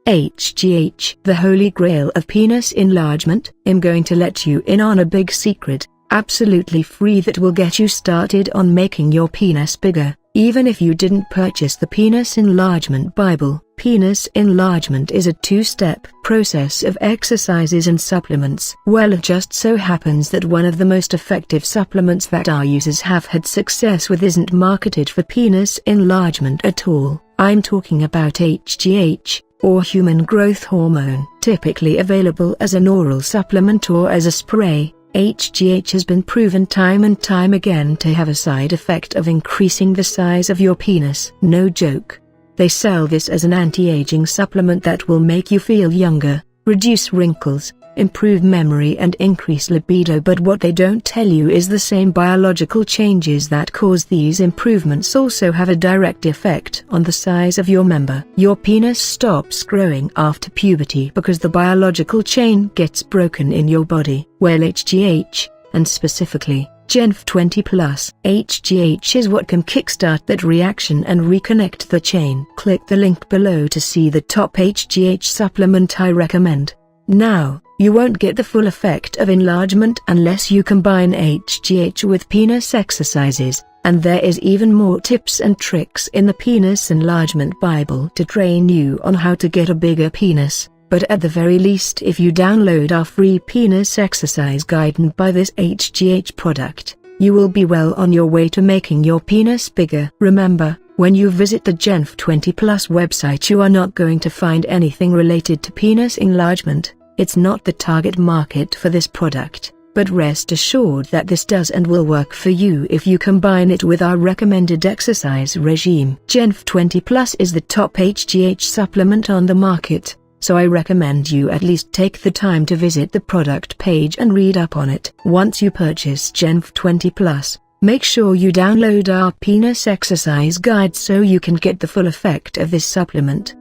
HGH, the holy grail of penis enlargement. I'm going to let you in on a big secret, absolutely free, that will get you started on making your penis bigger, even if you didn't purchase the Penis Enlargement Bible. Penis enlargement is a two-step process of exercises and supplements. Well, it just so happens that one of the most effective supplements that our users have had success with isn't marketed for penis enlargement at all. I'm talking about HGH, or human growth hormone. Typically available as an oral supplement or as a spray, HGH has been proven time and time again to have a side effect of increasing the size of your penis. No joke. They sell this as an anti-aging supplement that will make you feel younger, reduce wrinkles, improve memory and increase libido, but what they don't tell you is the same biological changes that cause these improvements also have a direct effect on the size of your member. Your penis stops growing after puberty because the biological chain gets broken in your body. Well, HGH, and specifically Genf 20 Plus HGH, is what can kickstart that reaction and reconnect the chain. Click the link below to see the top HGH supplement I recommend. Now, you won't get the full effect of enlargement unless you combine HGH with penis exercises, and there is even more tips and tricks in the Penis Enlargement Bible to train you on how to get a bigger penis. But at the very least, if you download our free penis exercise guide and buy this HGH product, you will be well on your way to making your penis bigger. Remember, when you visit the Genf 20 Plus website, you are not going to find anything related to penis enlargement. It's not the target market for this product, but rest assured that this does and will work for you if you combine it with our recommended exercise regime. Genf 20 Plus is the top HGH supplement on the market, so I recommend you at least take the time to visit the product page and read up on it. Once you purchase Genf 20 Plus, make sure you download our penis exercise guide so you can get the full effect of this supplement.